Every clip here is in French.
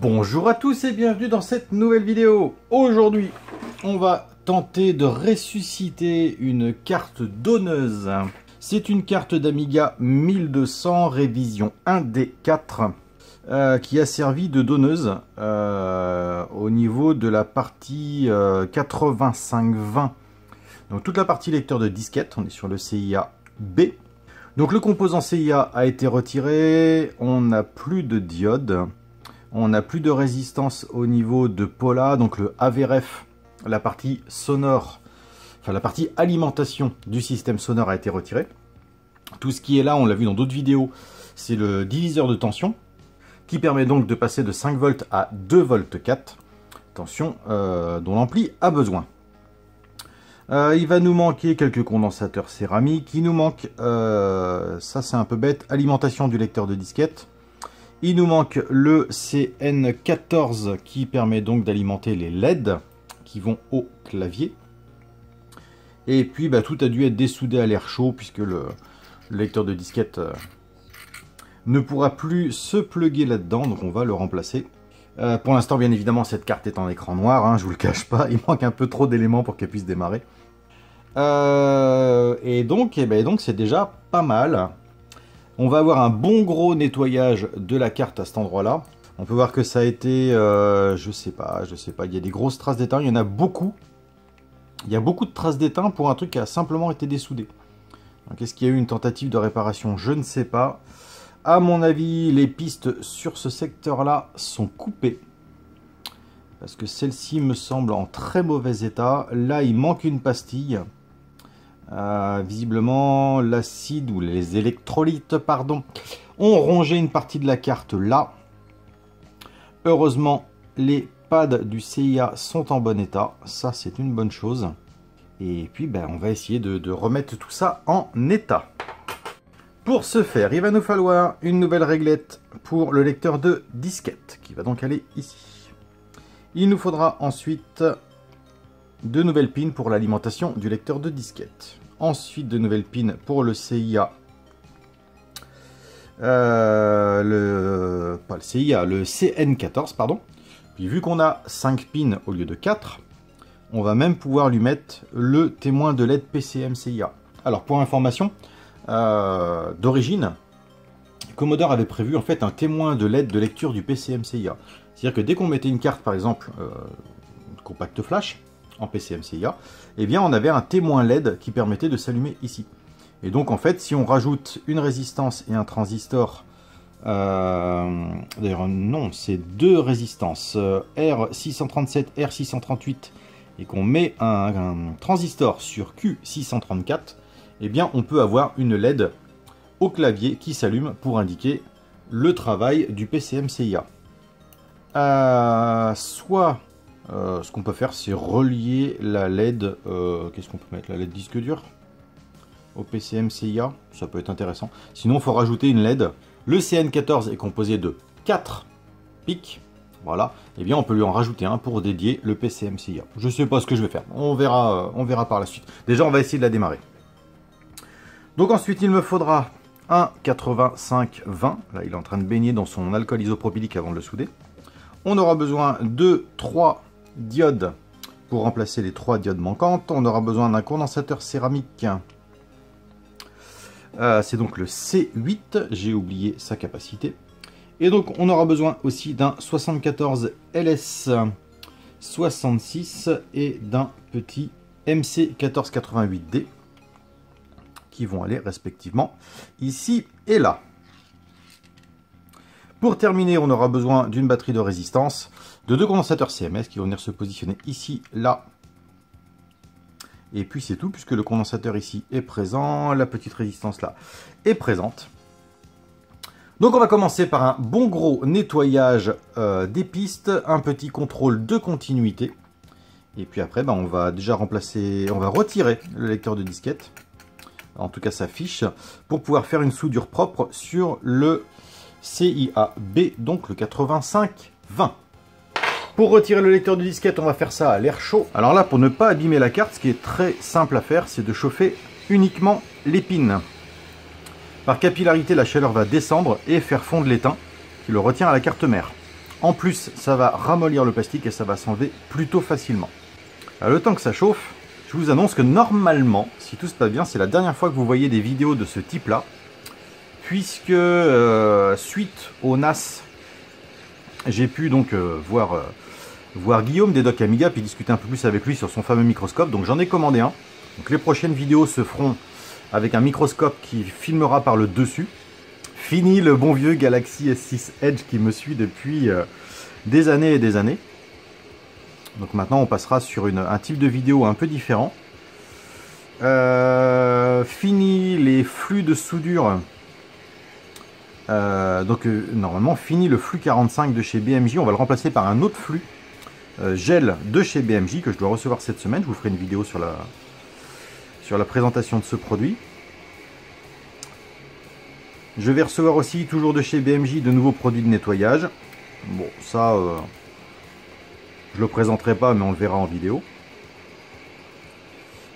Bonjour à tous et bienvenue dans cette nouvelle vidéo. Aujourd'hui, on va tenter de ressusciter une carte donneuse. C'est une carte d'Amiga 1200 révision 1D4 qui a servi de donneuse au niveau de la partie 8520. Donc toute la partie lecteur de disquette, on est sur le CIA B. Donc le composant CIA a été retiré, on n'a plus de diode. On n'a plus de résistance au niveau de Pola, donc le AVRF, la partie sonore, enfin la partie alimentation du système sonore a été retirée. Tout ce qui est là, on l'a vu dans d'autres vidéos, c'est le diviseur de tension, qui permet donc de passer de 5 volts à 2 volts 4, tension dont l'ampli a besoin. Il va nous manquer quelques condensateurs céramiques, il nous manque, ça c'est un peu bête, alimentation du lecteur de disquette. Il nous manque le CN14 qui permet donc d'alimenter les LED qui vont au clavier. Et puis tout a dû être dessoudé à l'air chaud puisque le lecteur de disquette ne pourra plus se plugger là-dedans. Donc on va le remplacer. Pour l'instant, bien évidemment, cette carte est en écran noir. Hein, je vous le cache pas. Il manque un peu trop d'éléments pour qu'elle puisse démarrer. Et donc c'est déjà pas mal. On va avoir un bon gros nettoyage de la carte à cet endroit-là. On peut voir que ça a été, je sais pas, il y a des grosses traces d'étain, il y en a beaucoup. Il y a beaucoup de traces d'étain pour un truc qui a simplement été dessoudé. Est-ce qu'il y a eu une tentative de réparation? Je ne sais pas. À mon avis, les pistes sur ce secteur-là sont coupées. Parce que celle-ci me semble en très mauvais état. Là, il manque une pastille. Visiblement l'acide ou les électrolytes ont rongé une partie de la carte là. Heureusement les pads du CIA sont en bon état, ça c'est une bonne chose. Et puis on va essayer de remettre tout ça en état. Pour ce faire, il va nous falloir une nouvelle réglette pour le lecteur de disquette qui va donc aller ici. Il nous faudra ensuite de nouvelles pins pour l'alimentation du lecteur de disquette. Ensuite, de nouvelles pins pour le CIA. Le CN14, pardon. Puis vu qu'on a 5 pins au lieu de 4, on va même pouvoir lui mettre le témoin de LED PCM CIA. Alors, pour information, d'origine, Commodore avait prévu en fait un témoin de LED de lecture du PCM CIA. C'est-à-dire que dès qu'on mettait une carte, par exemple, compact flash, en PCM CIA, eh bien on avait un témoin LED qui permettait de s'allumer ici. Et donc en fait, si on rajoute une résistance et un transistor, d'ailleurs non, c'est deux résistances, R637, R638, et qu'on met un transistor sur Q634, eh bien on peut avoir une LED au clavier qui s'allume pour indiquer le travail du PCM CIA. Soit ce qu'on peut faire, c'est relier la LED, qu'est-ce qu'on peut mettre, la LED disque dur au PCM CIA, ça peut être intéressant. Sinon, il faut rajouter une LED. Le CN14 est composé de 4 pics, voilà. Et bien, on peut lui en rajouter un pour dédier le PCM CIA. Je ne sais pas ce que je vais faire, on verra par la suite. Déjà, on va essayer de la démarrer. Donc ensuite, il me faudra un 8520. Là, il est en train de baigner dans son alcool isopropylique avant de le souder. On aura besoin de 3 diodes pour remplacer les 3 diodes manquantes. On aura besoin d'un condensateur céramique. C'est donc le C8. J'ai oublié sa capacité. Et donc on aura besoin aussi d'un 74 LS66 et d'un petit MC1488D qui vont aller respectivement ici et là. Pour terminer, on aura besoin d'une batterie de résistance, de 2 condensateurs CMS qui vont venir se positionner ici, là. Et puis c'est tout, puisque le condensateur ici est présent, la petite résistance là est présente. Donc on va commencer par un bon gros nettoyage des pistes, un petit contrôle de continuité. Et puis après, on va déjà retirer le lecteur de disquette, en tout cas sa fiche, pour pouvoir faire une soudure propre sur le CIA B, donc le 8520. Pour retirer le lecteur de disquette, on va faire ça à l'air chaud. Alors là, pour ne pas abîmer la carte, ce qui est très simple à faire, c'est de chauffer uniquement les pins. Par capillarité, la chaleur va descendre et faire fondre l'étain qui le retient à la carte mère. En plus, ça va ramollir le plastique et ça va s'enlever plutôt facilement. Alors, le temps que ça chauffe, je vous annonce que normalement, si tout se passe bien, c'est la dernière fois que vous voyez des vidéos de ce type-là, puisque suite au NAS, j'ai pu donc voir Guillaume des Doc Amiga, puis discuter un peu plus avec lui sur son fameux microscope. Donc j'en ai commandé un. Donc les prochaines vidéos se feront avec un microscope qui filmera par le dessus. Fini le bon vieux Galaxy S6 Edge qui me suit depuis des années et des années. Donc maintenant on passera sur un type de vidéo un peu différent. Fini les flux de soudure. Normalement fini le flux 45 de chez BMJ. On va le remplacer par un autre flux gel de chez BMJ que je dois recevoir cette semaine. Je vous ferai une vidéo sur la présentation de ce produit. Je vais recevoir aussi, toujours de chez BMJ, de nouveaux produits de nettoyage. Bon, ça, je le présenterai pas, mais on le verra en vidéo.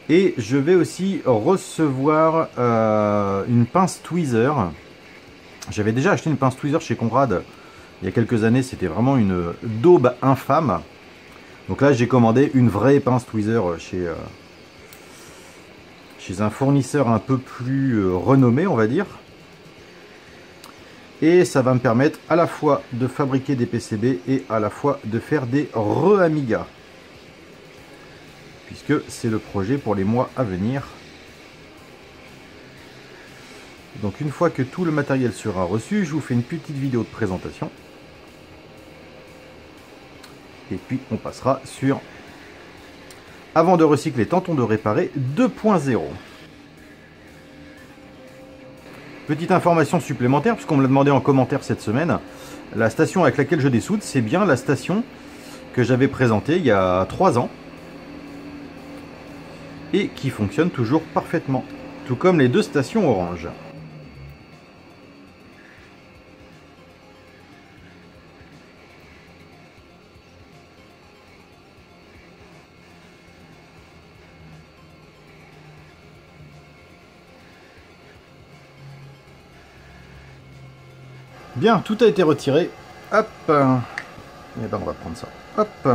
Et je vais aussi recevoir une pince tweezer. J'avais déjà acheté une pince tweezer chez Conrad il y a quelques années. C'était vraiment une daube infâme. Donc là, j'ai commandé une vraie pince tweezer chez un fournisseur un peu plus renommé, on va dire. Et ça va me permettre à la fois de fabriquer des PCB et à la fois de faire des re-Amiga. Puisque c'est le projet pour les mois à venir. Donc une fois que tout le matériel sera reçu, je vous fais une petite vidéo de présentation. Et puis on passera sur Avant de recycler, tentons de réparer 2.0. Petite information supplémentaire, puisqu'on me l'a demandé en commentaire cette semaine. La station avec laquelle je dessoude, c'est bien la station que j'avais présentée il y a 3 ans. Et qui fonctionne toujours parfaitement. Tout comme les deux stations orange. Bien, tout a été retiré. Hop. Et ben on va prendre ça. Hop.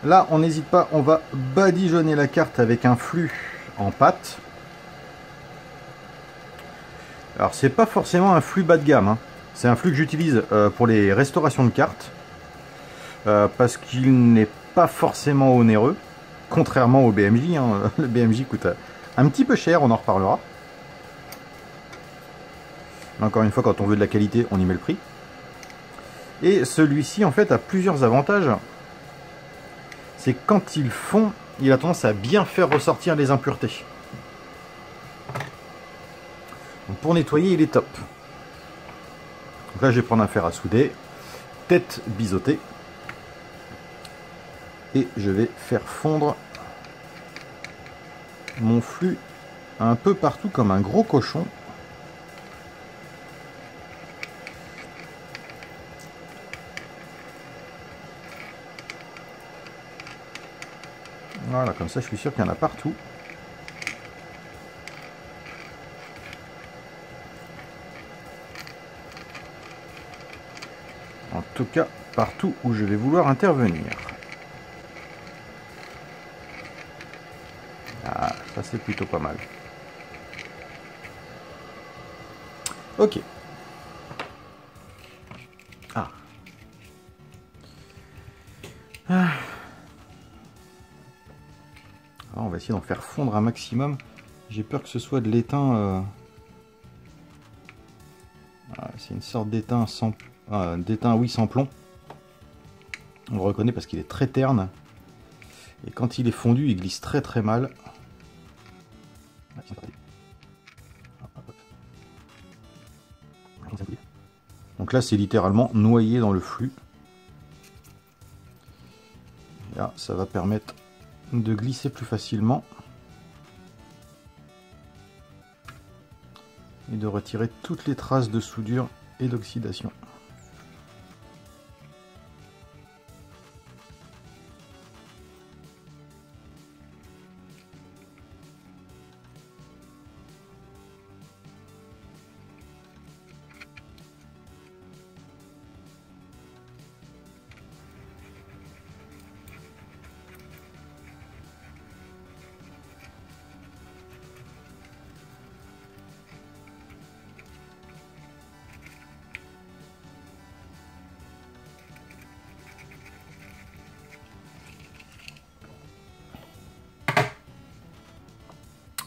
Là, on n'hésite pas, on va badigeonner la carte avec un flux en pâte. Alors, c'est pas forcément un flux bas de gamme. Hein. C'est un flux que j'utilise pour les restaurations de cartes. Parce qu'il n'est pas forcément onéreux. Contrairement au BMJ. Hein. Le BMJ coûte un petit peu cher, on en reparlera. Encore une fois, quand on veut de la qualité, on y met le prix. Et celui-ci, en fait, a plusieurs avantages. C'est quand il fond, il a tendance à bien faire ressortir les impuretés. Donc pour nettoyer, il est top. Donc là, je vais prendre un fer à souder, tête biseautée. Et je vais faire fondre mon flux un peu partout comme un gros cochon. Voilà, comme ça je suis sûr qu'il y en a partout. En tout cas, partout où je vais vouloir intervenir. Ah, ça c'est plutôt pas mal. Ok. Ah. Alors, on va essayer d'en faire fondre un maximum. J'ai peur que ce soit de l'étain. C'est une sorte d'étain sans. D'étain, oui, sans plomb. On le reconnaît parce qu'il est très terne. Et quand il est fondu, il glisse très très mal. Donc là, c'est littéralement noyé dans le flux. Et là, ça va permettre de glisser plus facilement. Et de retirer toutes les traces de soudure et d'oxydation.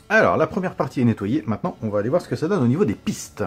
Alors, la première partie est nettoyée. Maintenant, on va aller voir ce que ça donne au niveau des pistes.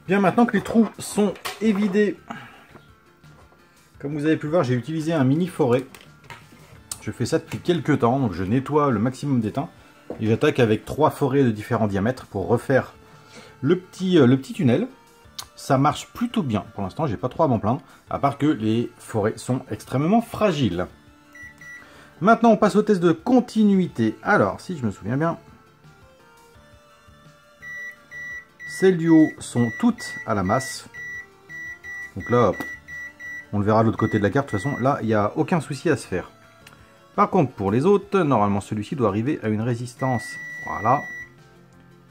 Bien, maintenant que les trous sont évidés, comme vous avez pu le voir, j'ai utilisé un mini forêt. Je fais ça depuis quelques temps, donc je nettoie le maximum d'étain. Et j'attaque avec 3 forêts de différents diamètres pour refaire le petit tunnel. Ça marche plutôt bien. Pour l'instant, j'ai pas trop à m'en plaindre, à part que les forêts sont extrêmement fragiles. Maintenant, on passe au test de continuité. Alors, si je me souviens bien, celles du haut sont toutes à la masse. Donc là, on le verra de l'autre côté de la carte. De toute façon, là, il n'y a aucun souci à se faire. Par contre, pour les autres, normalement, celui-ci doit arriver à une résistance. Voilà.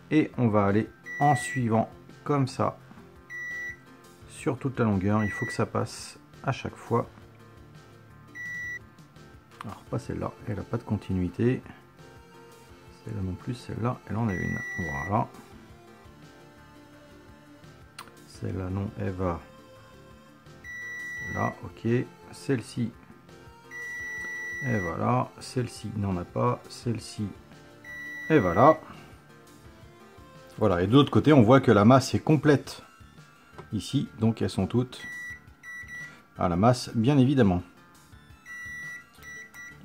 Et on va aller en suivant comme ça sur toute la longueur. Il faut que ça passe à chaque fois. Alors, pas celle-là, elle n'a pas de continuité. Celle-là non plus, celle-là, elle en a une. Voilà. Celle-là, non, elle va là, ok. Celle-ci, et voilà. Celle-ci n'en a pas. Celle-ci, et voilà. Voilà, et de l'autre côté, on voit que la masse est complète ici. Donc, elles sont toutes à la masse, bien évidemment.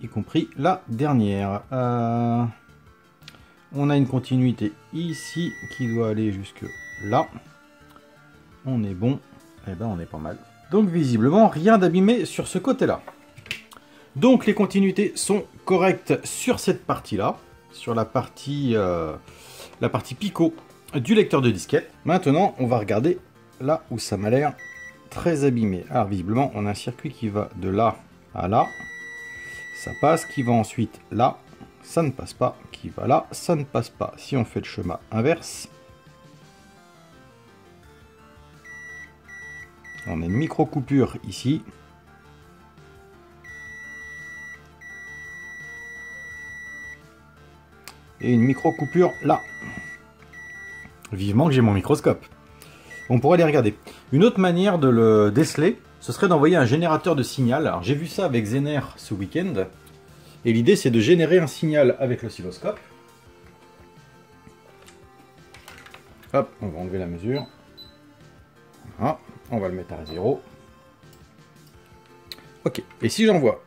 Y compris la dernière. On a une continuité ici qui doit aller jusque là. On est bon. Eh ben, on est pas mal. Donc visiblement, rien d'abîmé sur ce côté-là. Donc les continuités sont correctes sur cette partie-là, sur la partie picot du lecteur de disquette. Maintenant, on va regarder là où ça m'a l'air très abîmé. Alors visiblement, on a un circuit qui va de là à là. Ça passe, qui va ensuite là. Ça ne passe pas. Qui va là, ça ne passe pas. Si on fait le chemin inverse, on a une micro coupure ici. Et une micro coupure là. Vivement que j'ai mon microscope. On pourrait les regarder. Une autre manière de le déceler, ce serait d'envoyer un générateur de signal. Alors j'ai vu ça avec Zener ce week-end. Et l'idée c'est de générer un signal avec l'oscilloscope. Hop, on va enlever la mesure. Voilà, on va le mettre à 0. Ok, et si j'envoie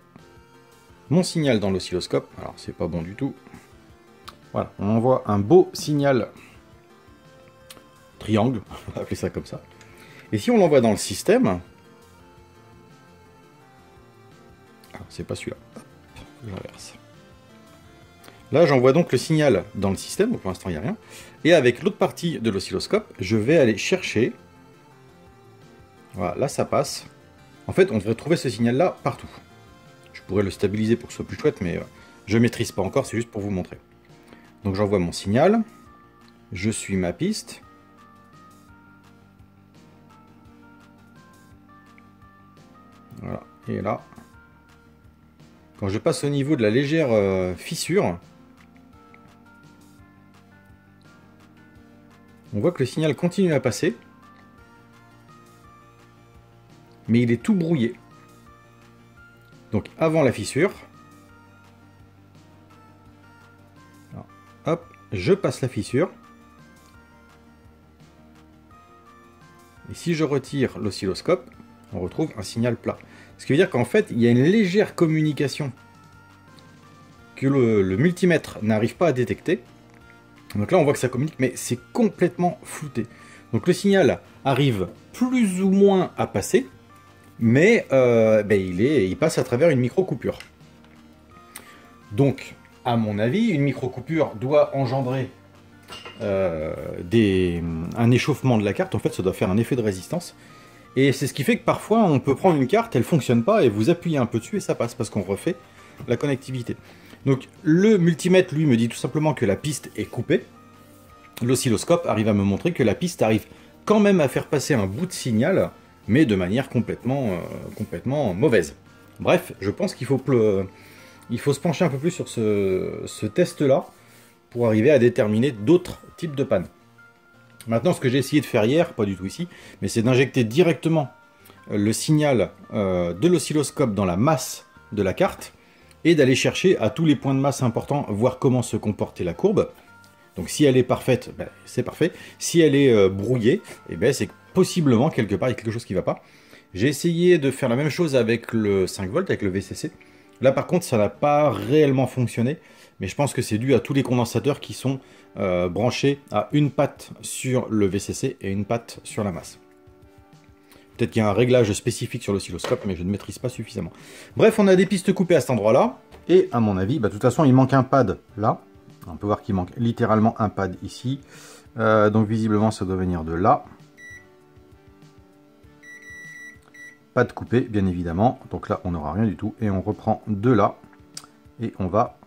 mon signal dans l'oscilloscope, alors c'est pas bon du tout. Voilà, on envoie un beau signal triangle, on va appeler ça comme ça. Et si on l'envoie dans le système, alors c'est pas celui-là, j'inverse. Là, j'envoie donc le signal dans le système, pour l'instant il n'y a rien. Et avec l'autre partie de l'oscilloscope, je vais aller chercher. Voilà, là ça passe. En fait, on devrait trouver ce signal-là partout. Je pourrais le stabiliser pour que ce soit plus chouette, mais je ne maîtrise pas encore, c'est juste pour vous montrer. Donc j'envoie mon signal, je suis ma piste. Voilà, et là, quand je passe au niveau de la légère fissure, on voit que le signal continue à passer, mais il est tout brouillé. Donc avant la fissure, alors, hop, je passe la fissure. Et si je retire l'oscilloscope, on retrouve un signal plat. Ce qui veut dire qu'en fait, il y a une légère communication que le multimètre n'arrive pas à détecter. Donc là, on voit que ça communique, mais c'est complètement flouté. Donc le signal arrive plus ou moins à passer, mais il passe à travers une micro-coupure. Donc, à mon avis, une micro-coupure doit engendrer un échauffement de la carte. En fait, ça doit faire un effet de résistance. Et c'est ce qui fait que parfois, on peut prendre une carte, elle ne fonctionne pas, et vous appuyez un peu dessus et ça passe, parce qu'on refait la connectivité. Donc, le multimètre, lui, me dit tout simplement que la piste est coupée. L'oscilloscope arrive à me montrer que la piste arrive quand même à faire passer un bout de signal, mais de manière complètement mauvaise. Bref, je pense qu'il faut se pencher un peu plus sur ce test-là pour arriver à déterminer d'autres types de pannes. Maintenant, ce que j'ai essayé de faire hier, pas du tout ici, mais c'est d'injecter directement le signal de l'oscilloscope dans la masse de la carte et d'aller chercher à tous les points de masse importants, voir comment se comportait la courbe. Donc si elle est parfaite, ben, c'est parfait. Si elle est brouillée, eh ben, c'est possiblement quelque part il y a quelque chose qui ne va pas. J'ai essayé de faire la même chose avec le 5 volts, avec le VCC. Là par contre, ça n'a pas réellement fonctionné. Mais je pense que c'est dû à tous les condensateurs qui sont branchés à une patte sur le VCC et une patte sur la masse. Peut-être qu'il y a un réglage spécifique sur l'oscilloscope, mais je ne maîtrise pas suffisamment. Bref, on a des pistes coupées à cet endroit-là. Et à mon avis, bah, de toute façon, il manque un pad là. On peut voir qu'il manque littéralement un pad ici. Donc visiblement, ça doit venir de là. Pad coupé, bien évidemment. Donc là, on n'aura rien du tout. Et on reprend de là. Et on va...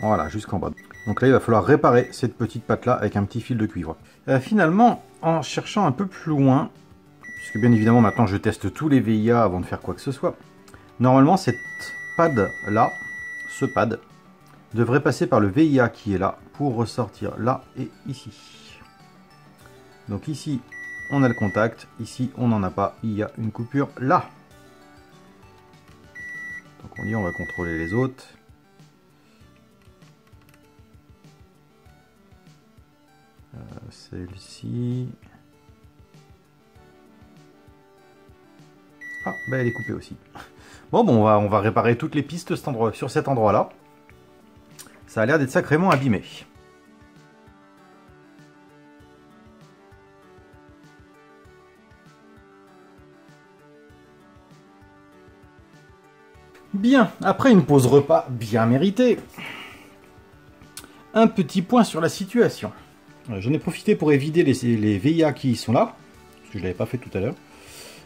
Voilà, jusqu'en bas. Donc là, il va falloir réparer cette petite patte-là avec un petit fil de cuivre. Finalement, en cherchant un peu plus loin, puisque bien évidemment, maintenant, je teste tous les VIA avant de faire quoi que ce soit, normalement, cette pad-là, ce pad, devrait passer par le VIA qui est là, pour ressortir là et ici. Donc ici, on a le contact. Ici, on n'en a pas. Il y a une coupure là. Donc on dit, on va contrôler les autres. Celle-ci. Ah, bah elle est coupée aussi. Bon, on va réparer toutes les pistes sur cet endroit-là. Ça a l'air d'être sacrément abîmé. Bien, après une pause repas bien méritée, un petit point sur la situation. J'en ai profité pour évider les VIA qui sont là, parce que je ne l'avais pas fait tout à l'heure.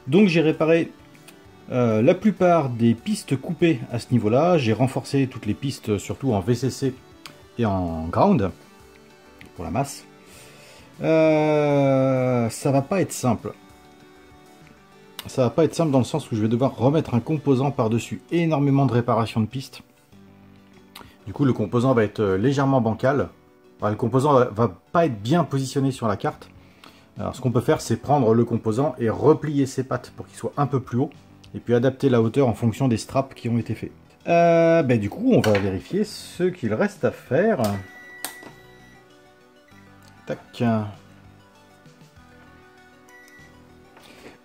Donc j'ai réparé la plupart des pistes coupées à ce niveau-là. J'ai renforcé toutes les pistes, surtout en VCC et en ground, pour la masse. Ça va pas être simple. Ça va pas être simple dans le sens où je vais devoir remettre un composant par-dessus énormément de réparations de pistes. Du coup, le composant va être légèrement bancal. Enfin, le composant va pas être bien positionné sur la carte. Alors, ce qu'on peut faire, c'est prendre le composant et replier ses pattes pour qu'il soit un peu plus haut. Et puis adapter la hauteur en fonction des straps qui ont été faits. Du coup, on va vérifier ce qu'il reste à faire. Tac.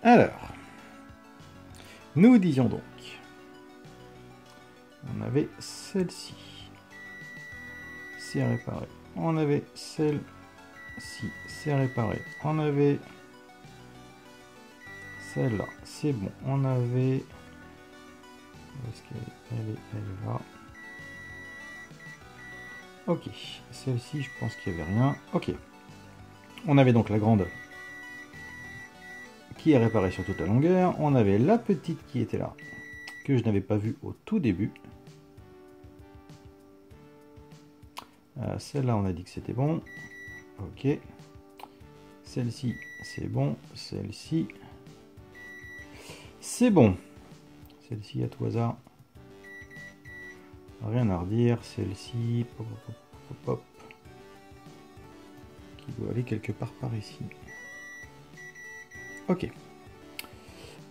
Alors. Nous disions donc, on avait celle-ci, c'est réparé. On avait celle-ci, c'est réparé. On avait celle-là, c'est bon. On avait, où est-ce qu'elle est? Elle est là. Ok, celle-ci, je pense qu'il n'y avait rien. Ok, on avait donc la grande qui est réparée sur toute la longueur. On avait la petite qui était là, que je n'avais pas vue au tout début. Celle-là, on a dit que c'était bon. Ok. Celle-ci, c'est bon. Celle-ci, c'est bon. Celle-ci, à tout hasard, rien à redire. Celle-ci, pop, pop, pop, pop, qui doit aller quelque part par ici. Ok.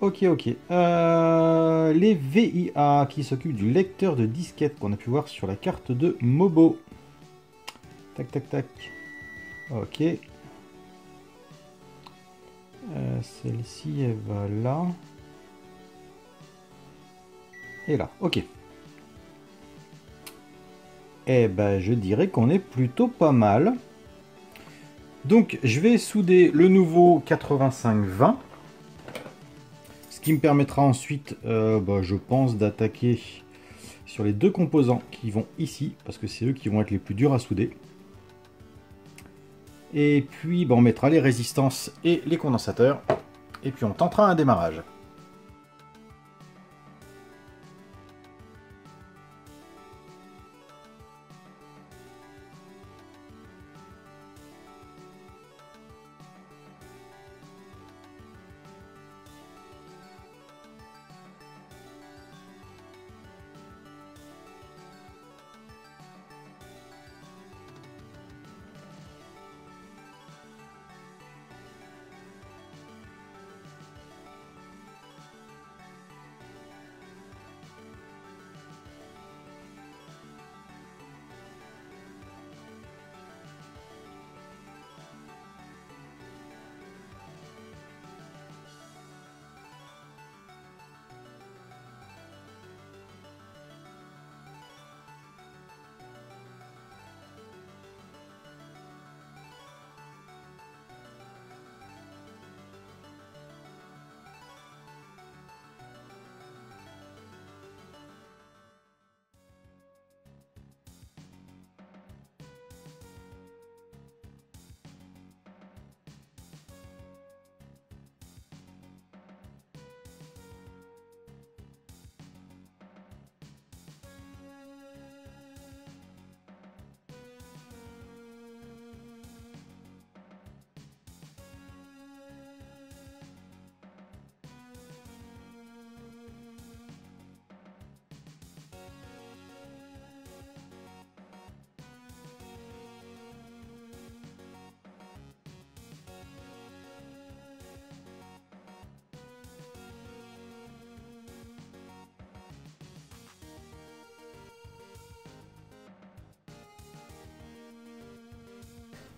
Ok. Les VIA qui s'occupent du lecteur de disquette qu'on a pu voir sur la carte de Mobo. Tac, tac, tac. Ok. Celle-ci, elle va là. Et là. Ok. Eh ben, je dirais qu'on est plutôt pas mal. Donc, je vais souder le nouveau 85-20. Ce qui me permettra ensuite, je pense, d'attaquer sur les deux composants qui vont ici, parce que c'est eux qui vont être les plus durs à souder. Et puis, on mettra les résistances et les condensateurs, et puis on tentera un démarrage.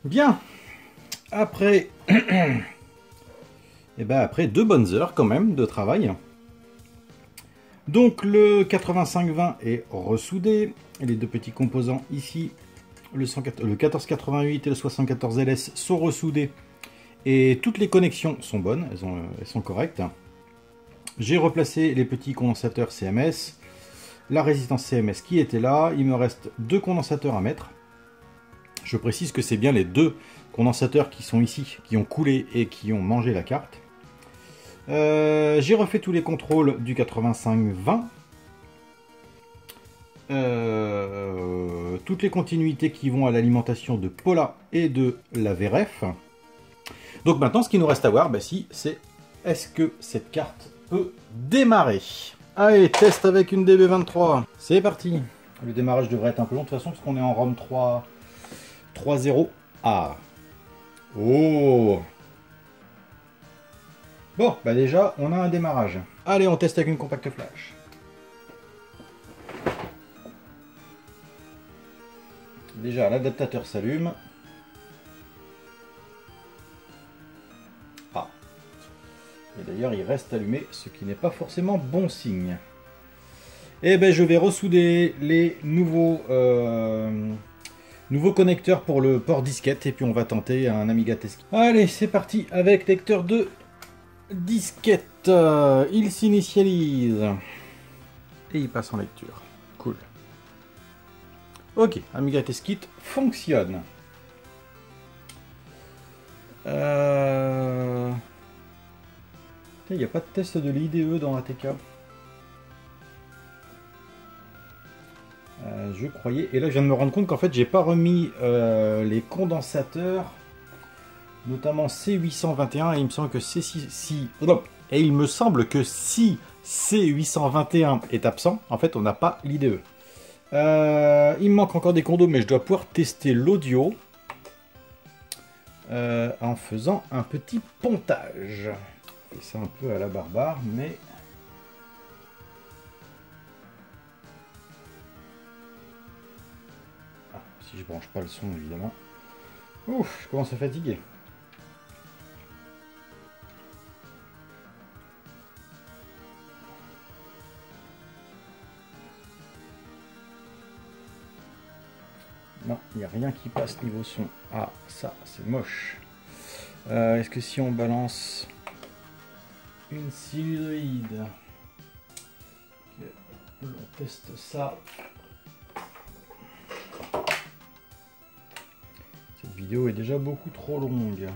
Bien, après, après 2 bonnes heures quand même de travail, Donc le 8520 est ressoudé. Les deux petits composants ici, le 1488 et le 74 LS sont ressoudés. Et toutes les connexions sont bonnes, elles sont correctes. J'ai replacé les petits condensateurs CMS, la résistance CMS qui était là. Il me reste 2 condensateurs à mettre. Je précise que c'est bien les 2 condensateurs qui sont ici, qui ont coulé et qui ont mangé la carte. J'ai refait tous les contrôles du 8520. Toutes les continuités qui vont à l'alimentation de Paula et de la VRF. Donc maintenant, ce qu'il nous reste à voir, c'est est-ce que cette carte peut démarrer. Allez, test avec une DB23. C'est parti. Le démarrage devrait être un peu long de toute façon, parce qu'on est en ROM 3.0. Ah. Oh. Bon, déjà, on a un démarrage. Allez, on teste avec une compact flash. Déjà, l'adaptateur s'allume. Ah. Et d'ailleurs, il reste allumé, ce qui n'est pas forcément bon signe. Et je vais ressouder les nouveaux connecteurs pour le port disquette. Et puis, on va tenter un Amiga Test. Allez, c'est parti avec lecteur de disquette. Il s'initialise. Et il passe en lecture. Cool. Ok, Amiga Test Kit fonctionne. Il n'y a pas de test de l'IDE dans ATK. Je croyais. Et là, je viens de me rendre compte qu'en fait, j'ai pas remis les condensateurs, notamment C821. Et il me semble que et il me semble que si C821 est absent, en fait, on n'a pas l'IDE. Il me manque encore des condos, mais je dois pouvoir tester l'audio en faisant un petit pontage. C'est un peu à la barbare, mais si je branche pas le son, évidemment. Ouf, je commence à fatiguer. Non, il n'y a rien qui passe niveau son. Ah, ça, c'est moche. Est-ce que si on balance une sinusoïde, on teste ça. Cette vidéo est déjà beaucoup trop longue.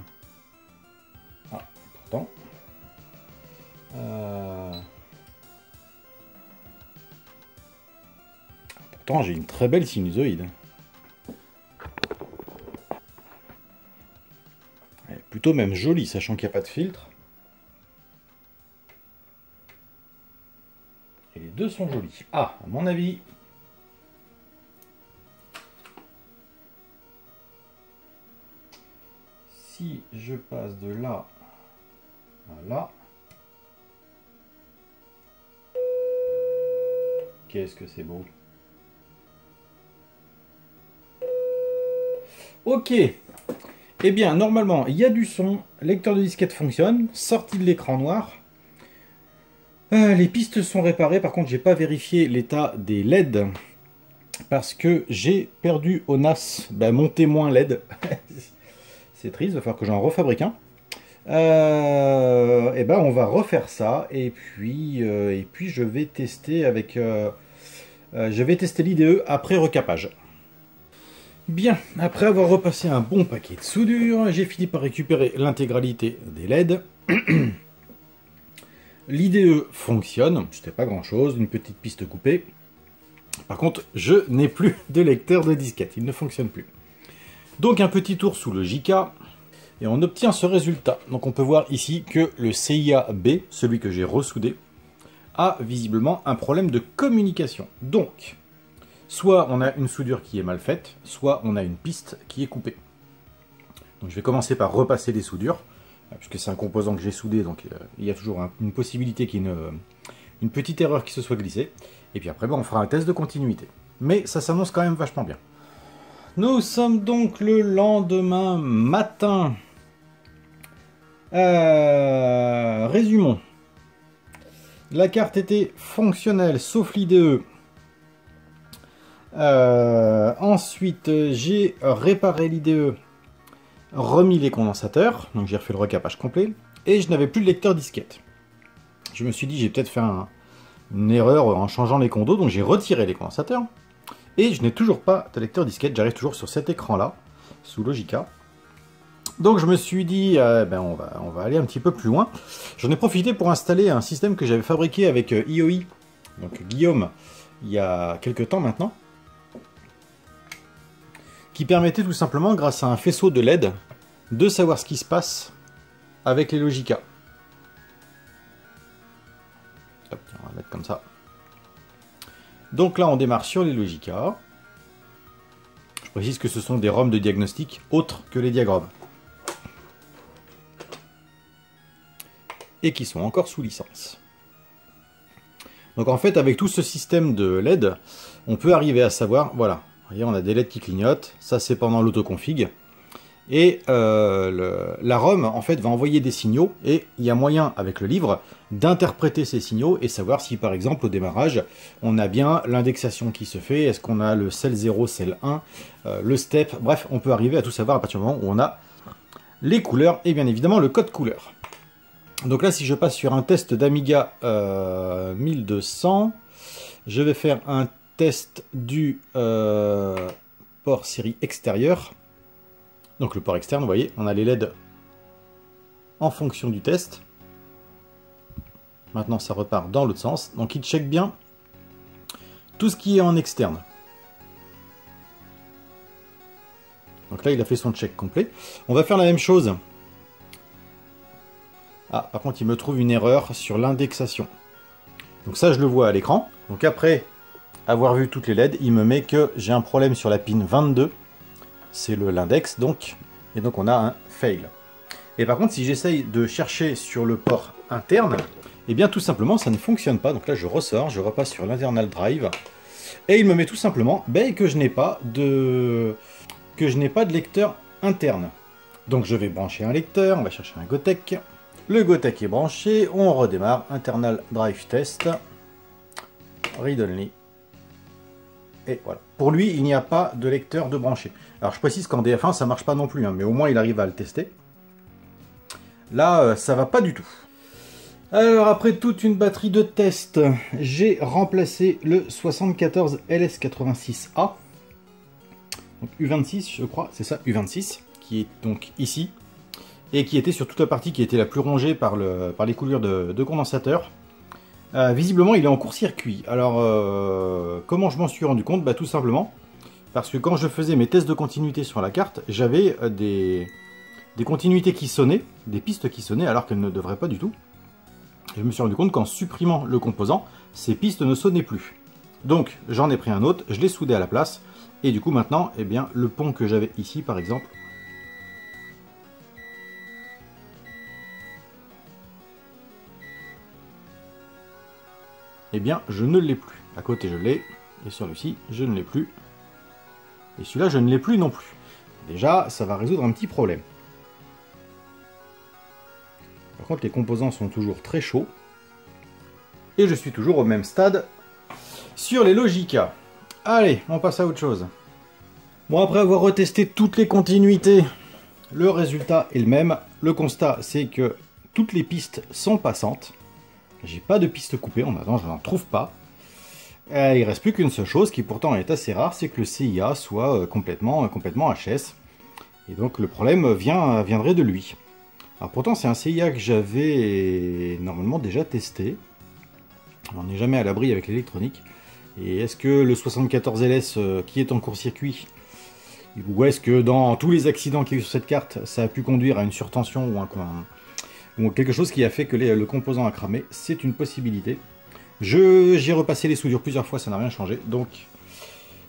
Ah, pourtant. Pourtant, j'ai une très belle sinusoïde. Plutôt même joli, sachant qu'il n'y a pas de filtre. Et les deux sont jolis. Ah, à mon avis. Si je passe de là à là. Qu'est-ce que c'est beau. Ok. Eh bien, normalement, il y a du son, lecteur de disquette fonctionne, sortie de l'écran noir. Les pistes sont réparées, par contre, j'ai pas vérifié l'état des LED, parce que j'ai perdu au NAS mon témoin LED. C'est triste, il va falloir que j'en refabrique un. Et on va refaire ça, et puis je vais tester avec... je vais tester l'IDE après recapage. Bien, après avoir repassé un bon paquet de soudure, j'ai fini par récupérer l'intégralité des LED. L'IDE fonctionne, c'était pas grand chose, une petite piste coupée. Par contre, je n'ai plus de lecteur de disquette, il ne fonctionne plus. Donc un petit tour sous le JK, et on obtient ce résultat. Donc on peut voir ici que le CIA B, celui que j'ai ressoudé, a visiblement un problème de communication. Donc... soit on a une soudure qui est mal faite, soit on a une piste qui est coupée. Donc je vais commencer par repasser les soudures, puisque c'est un composant que j'ai soudé, donc il y a toujours une possibilité qu'il y ait une petite erreur qui se soit glissée. Et puis après, on fera un test de continuité. Mais ça s'annonce quand même vachement bien. Nous sommes donc le lendemain matin. Résumons. La carte était fonctionnelle, sauf l'IDE. Ensuite, j'ai réparé l'IDE, remis les condensateurs, donc j'ai refait le recapage complet, et je n'avais plus de lecteur disquette. Je me suis dit, j'ai peut-être fait une erreur en changeant les condos, donc j'ai retiré les condensateurs, et je n'ai toujours pas de lecteur disquette, j'arrive toujours sur cet écran-là, sous Logica. Donc je me suis dit, on va aller un petit peu plus loin. J'en ai profité pour installer un système que j'avais fabriqué avec IOI, donc Guillaume, il y a quelques temps maintenant, qui permettait tout simplement, grâce à un faisceau de LED, de savoir ce qui se passe avec les Logica. Hop, on va mettre comme ça. Donc là, on démarre sur les Logica. Je précise que ce sont des ROM de diagnostic autres que les diagrammes. Et qui sont encore sous licence. Donc en fait, avec tout ce système de LED, on peut arriver à savoir, voilà, vous voyez, on a des LED qui clignotent, ça c'est pendant l'autoconfig, et la ROM en fait va envoyer des signaux, et il y a moyen avec le livre d'interpréter ces signaux et savoir si par exemple au démarrage on a bien l'indexation qui se fait, est-ce qu'on a le cell 0, cell 1, le step, bref, on peut arriver à tout savoir à partir du moment où on a les couleurs et bien évidemment le code couleur. Donc là, si je passe sur un test d'Amiga 1200, je vais faire un test du port série extérieur. Donc le port externe, vous voyez, on a les LED en fonction du test. Maintenant, ça repart dans l'autre sens. Donc il check bien tout ce qui est en externe. Donc là, il a fait son check complet. On va faire la même chose. Ah, par contre, il me trouve une erreur sur l'indexation. Donc ça, je le vois à l'écran. Donc après avoir vu toutes les LED, il me met que j'ai un problème sur la pin 22. C'est l'index, donc. Et donc, on a un fail. Et par contre, si j'essaye de chercher sur le port interne, eh bien, tout simplement, ça ne fonctionne pas. Donc là, je ressors, je repasse sur l'internal drive. Et il me met tout simplement que je n'ai pas de lecteur interne. Donc, je vais brancher un lecteur. On va chercher un Gotek. Le Gotek est branché, on redémarre, internal drive test, read only, et voilà. Pour lui, il n'y a pas de lecteur de branché. Alors je précise qu'en DF1, ça marche pas non plus, hein, mais au moins il arrive à le tester. Là, ça va pas du tout. Alors après toute une batterie de tests, j'ai remplacé le 74 LS86A, donc U26 je crois, c'est ça, U26, qui est donc ici. Et qui était sur toute la partie qui était la plus rongée par les coulures de condensateur. Visiblement, il est en court-circuit. Alors, comment je m'en suis rendu compte? Tout simplement, parce que quand je faisais mes tests de continuité sur la carte, j'avais des continuités qui sonnaient, des pistes qui sonnaient, alors qu'elles ne devraient pas du tout. Et je me suis rendu compte qu'en supprimant le composant, ces pistes ne sonnaient plus. Donc, j'en ai pris un autre, je l'ai soudé à la place, et du coup, maintenant, eh bien, le pont que j'avais ici, par exemple, eh bien, je ne l'ai plus. À côté, je l'ai. Et sur celui-ci, je ne l'ai plus. Et celui-là, je ne l'ai plus non plus. Déjà, ça va résoudre un petit problème. Par contre, les composants sont toujours très chauds. Et je suis toujours au même stade sur les Logica. Allez, on passe à autre chose. Bon, après avoir retesté toutes les continuités, le résultat est le même. Le constat, c'est que toutes les pistes sont passantes. J'ai pas de piste coupée, je n'en trouve pas. Il reste plus qu'une seule chose, qui pourtant est assez rare, c'est que le CIA soit complètement HS. Et donc le problème viendrait de lui. Alors pourtant c'est un CIA que j'avais normalement déjà testé. On n'est jamais à l'abri avec l'électronique. Et est-ce que le 74 LS qui est en court-circuit, ou est-ce que dans tous les accidents qu'il y a eu sur cette carte, ça a pu conduire à une surtension ou quelque chose qui a fait que le composant a cramé? C'est une possibilité. J'ai repassé les soudures plusieurs fois, ça n'a rien changé. Donc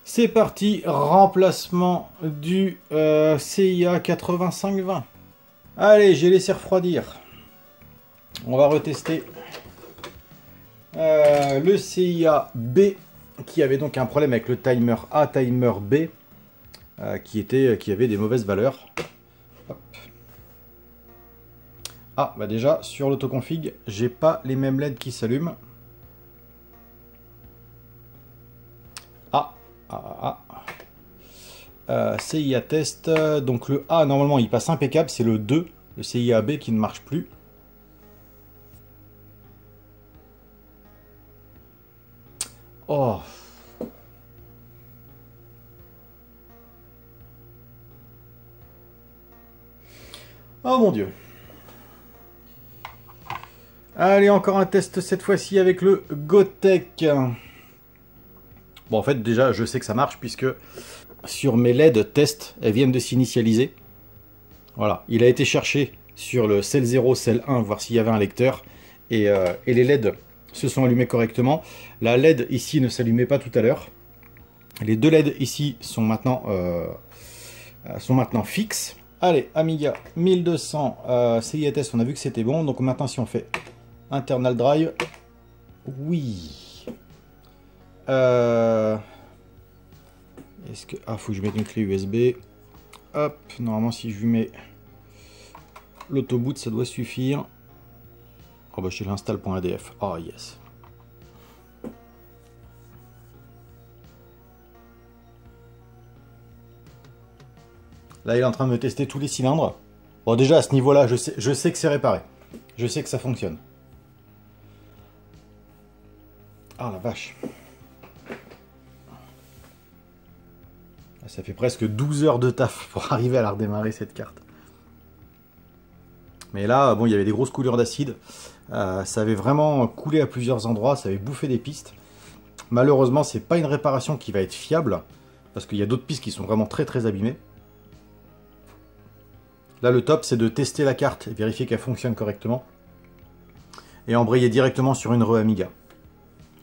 c'est parti, remplacement du CIA 8520. Allez, j'ai laissé refroidir. On va retester le CIA B, qui avait donc un problème avec le timer A, timer B, qui avait des mauvaises valeurs. Hop. Ah, bah déjà, sur l'autoconfig, j'ai pas les mêmes LED qui s'allument. CIA test, donc le A normalement il passe impeccable, c'est le 2, le CIA B qui ne marche plus. Oh. Oh mon Dieu. Allez, encore un test cette fois-ci avec le Gotek. Bon, en fait, déjà, je sais que ça marche puisque sur mes LED test, elles viennent de s'initialiser. Voilà, il a été cherché sur le cell 0, cell 1, voir s'il y avait un lecteur. Et les LED se sont allumés correctement. La LED ici ne s'allumait pas tout à l'heure. Les deux LED ici sont maintenant fixes. Allez, Amiga 1200 CIA test, on a vu que c'était bon. Donc maintenant, si on fait internal drive, oui. Est-ce que... Ah, faut que je mette une clé USB. Hop, normalement, si je lui mets l'autoboot, ça doit suffire. Oh, bah, je l'installe.adf. Oh, yes. Là, il est en train de me tester tous les cylindres. Bon, déjà, à ce niveau-là, je sais que c'est réparé. Je sais que ça fonctionne. Ah, la vache. Ça fait presque 12 heures de taf pour arriver à la redémarrer, cette carte. Mais là, bon, il y avait des grosses coulures d'acide. Ça avait vraiment coulé à plusieurs endroits. Ça avait bouffé des pistes. Malheureusement, c'est pas une réparation qui va être fiable. Parce qu'il y a d'autres pistes qui sont vraiment très très abîmées. Là, le top, c'est de tester la carte et vérifier qu'elle fonctionne correctement. Et embrayer directement sur une Amiga.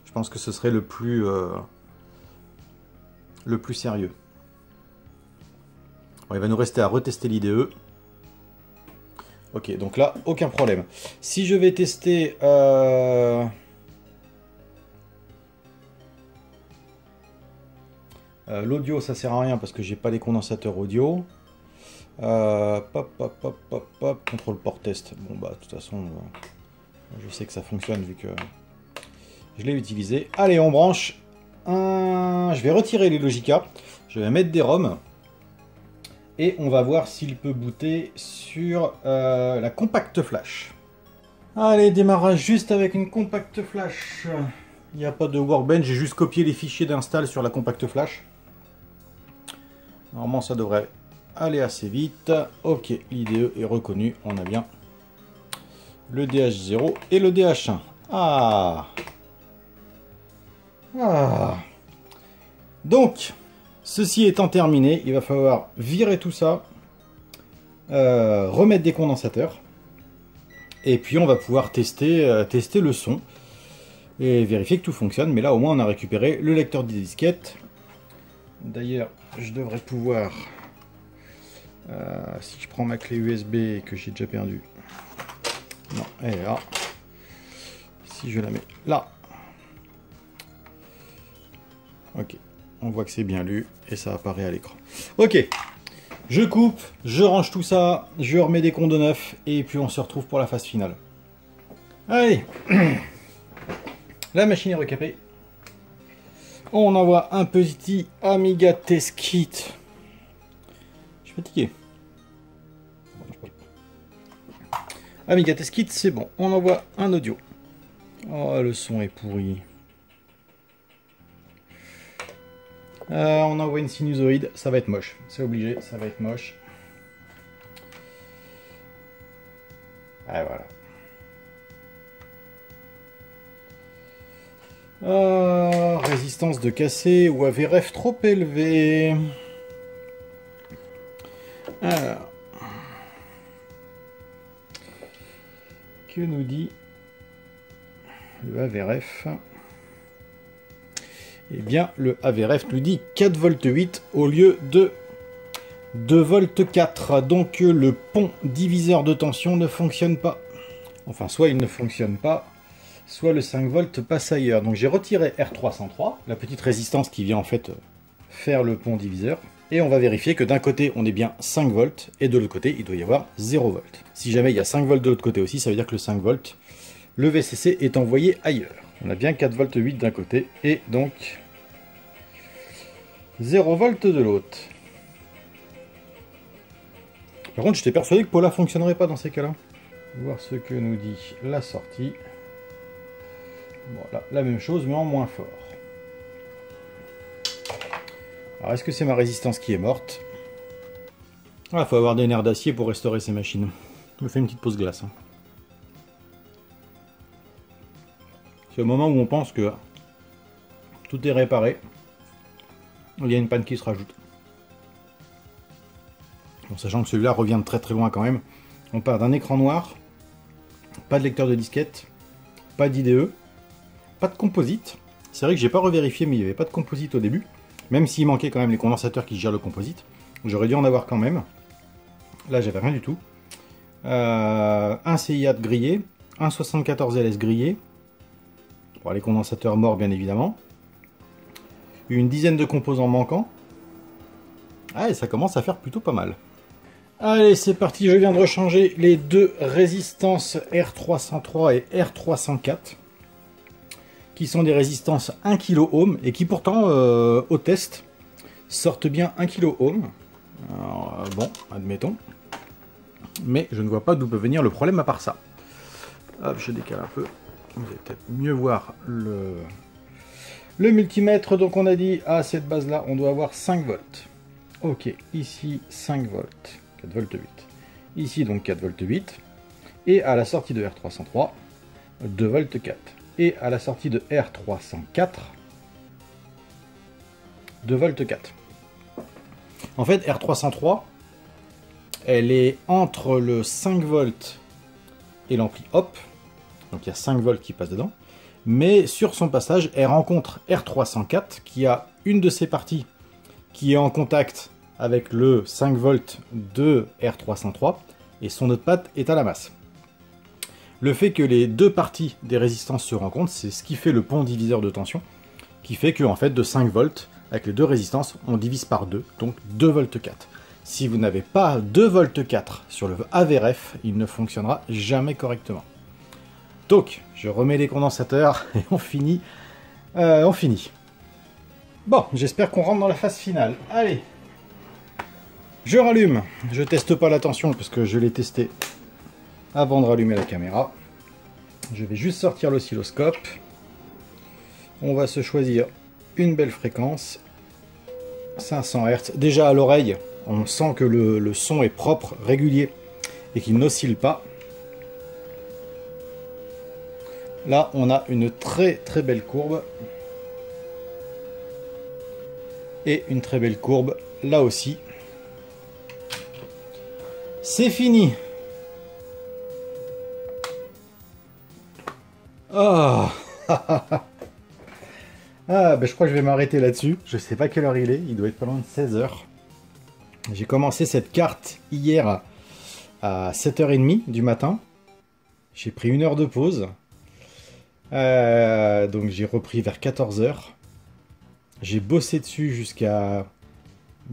Je pense que ce serait le plus sérieux. Bon, il va nous rester à retester l'IDE. Ok, donc là, aucun problème. Si je vais tester... l'audio, ça sert à rien parce que j'ai pas les condensateurs audio. Contrôle port test. Bon bah de toute façon je sais que ça fonctionne vu que je l'ai utilisé. Allez, on branche je vais retirer les Logica, je vais mettre des ROM et on va voir s'il peut booter sur la compact flash. Allez, démarrage juste avec une compact flash. Il n'y a pas de workbench, j'ai juste copié les fichiers d'install sur la compact flash. Normalement ça devrait aller assez vite. Ok, l'IDE est reconnu, on a bien le DH0 et le DH1. Donc, ceci étant terminé, il va falloir virer tout ça, remettre des condensateurs, et puis on va pouvoir tester le son, et vérifier que tout fonctionne. Mais là, au moins, on a récupéré le lecteur de disquette. D'ailleurs, je devrais pouvoir... si je prends ma clé USB que j'ai déjà perdue, non, elle est là. Si je la mets là, ok, on voit que c'est bien lu et ça apparaît à l'écran. Ok, je coupe, je range tout ça, je remets des condos neufs et puis on se retrouve pour la phase finale. Allez, la machine est recapée. On envoie un petit Amiga Test Kit. Je suis fatigué. Amiga Test Kit, c'est bon. On envoie un audio. Oh, le son est pourri. On envoie une sinusoïde. Ça va être moche. C'est obligé, ça va être moche. Ah, voilà. Résistance de casser ou AVRF trop élevé. Alors. Que nous dit le AVRF? Eh bien, le AVRF nous dit 4,8 V au lieu de 2,4 V. Donc, le pont diviseur de tension ne fonctionne pas. Enfin, soit il ne fonctionne pas, soit le 5 V passe ailleurs. Donc, j'ai retiré R303, la petite résistance qui vient en fait faire le pont diviseur. Et on va vérifier que d'un côté, on est bien 5 volts, et de l'autre côté, il doit y avoir 0 V. Si jamais il y a 5 volts de l'autre côté aussi, ça veut dire que le 5 volts, le VCC est envoyé ailleurs. On a bien 4,8 V d'un côté, et donc... 0 volts de l'autre. Par contre, j'étais persuadé que Paula fonctionnerait pas dans ces cas-là. Voir ce que nous dit la sortie. Voilà, la même chose, mais en moins fort. Alors, est-ce que c'est ma résistance qui est morte? Ah, faut avoir des nerfs d'acier pour restaurer ces machines. Je me fais une petite pause glace. Hein. C'est au moment où on pense que tout est réparé, il y a une panne qui se rajoute. En sachant que celui-là revient de très très loin quand même. On part d'un écran noir, pas de lecteur de disquette, pas d'IDE, pas de composite. C'est vrai que j'ai pas revérifié, mais il n'y avait pas de composite au début. Même s'il manquait quand même les condensateurs qui gèrent le composite. J'aurais dû en avoir quand même. Là, j'avais rien du tout. Un CIA grillé, un 74 LS grillé. Bon, les condensateurs morts, bien évidemment. Une dizaine de composants manquants. Ah, et ça commence à faire plutôt pas mal. Allez, c'est parti, je viens de rechanger les deux résistances R303 et R304, qui sont des résistances 1 kΩ et qui pourtant, au test, sortent bien 1 kΩ. Alors, bon, admettons. Mais je ne vois pas d'où peut venir le problème à part ça. Hop, je décale un peu. Vous allez peut-être mieux voir le multimètre. Donc on a dit, à cette base-là, on doit avoir 5 volts. Ok, ici 5 volts. 4 volts 8. Ici donc 4 volts 8. Et à la sortie de R303, 2 volts 4. Et à la sortie de R304, 2 volts 4. En fait, R303, elle est entre le 5 volts et l'ampli hop. Donc il y a 5 volts qui passent dedans. Mais sur son passage, elle rencontre R304 qui a une de ses parties qui est en contact avec le 5 volts de R303 et son autre patte est à la masse. Le fait que les deux parties des résistances se rencontrent, c'est ce qui fait le pont diviseur de tension, qui fait que en fait de 5 volts, avec les deux résistances, on divise par 2, donc 2 volts 4. Si vous n'avez pas 2 volts 4 sur le AVRF, il ne fonctionnera jamais correctement. Donc, je remets les condensateurs et on finit. Bon, j'espère qu'on rentre dans la phase finale. Allez, je rallume. Je teste pas la tension parce que je l'ai testé avant de rallumer la caméra. Je vais juste sortir l'oscilloscope. On va se choisir une belle fréquence. 500 Hz. Déjà à l'oreille, on sent que le son est propre, régulier et qu'il n'oscille pas. Là, on a une très très belle courbe. Et une très belle courbe là aussi. C'est fini. Oh. Ah, ben je crois que je vais m'arrêter là-dessus. Je sais pas quelle heure il est. Il doit être pas loin de 16 h. J'ai commencé cette carte hier à 7h30 du matin. J'ai pris 1 heure de pause. Donc j'ai repris vers 14 h. J'ai bossé dessus jusqu'à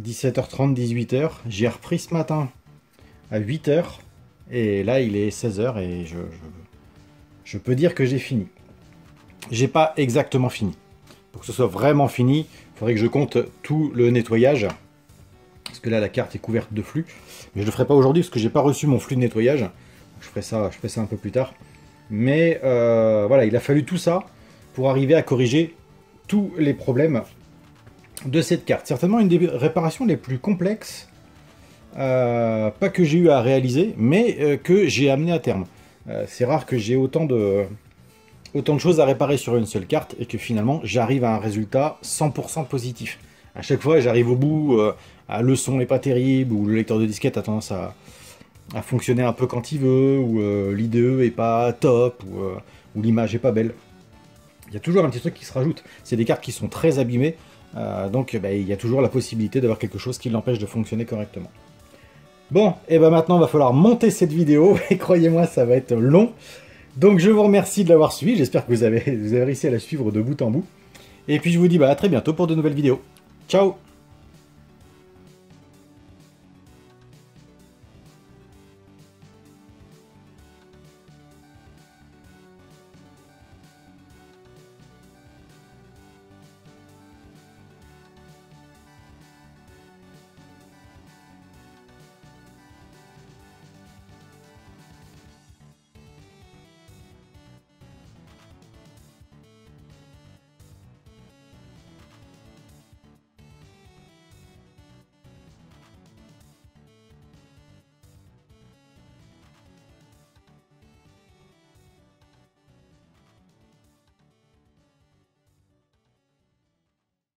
17h30, 18h. J'ai repris ce matin à 8 h. Et là, il est 16 h et je peux dire que j'ai fini. J'ai pas exactement fini. Pour que ce soit vraiment fini, il faudrait que je compte tout le nettoyage. Parce que là, la carte est couverte de flux. Mais je le ferai pas aujourd'hui parce que j'ai pas reçu mon flux de nettoyage. Je ferai ça un peu plus tard. Mais voilà, il a fallu tout ça pour arriver à corriger tous les problèmes de cette carte. Certainement une des réparations les plus complexes, pas que j'ai eu à réaliser, mais que j'ai amené à terme. C'est rare que j'ai autant de choses à réparer sur une seule carte et que finalement j'arrive à un résultat 100% positif. À chaque fois j'arrive au bout, le son n'est pas terrible, ou le lecteur de disquette a tendance à fonctionner un peu quand il veut, ou l'IDE est pas top, ou l'image est pas belle. Il y a toujours un petit truc qui se rajoute. C'est des cartes qui sont très abîmées, donc bah, il y a toujours la possibilité d'avoir quelque chose qui l'empêche de fonctionner correctement. Bon, et ben maintenant il va falloir monter cette vidéo, et croyez-moi ça va être long. Donc je vous remercie de l'avoir suivi, j'espère que vous avez réussi à la suivre de bout en bout. Et puis je vous dis bah, à très bientôt pour de nouvelles vidéos. Ciao!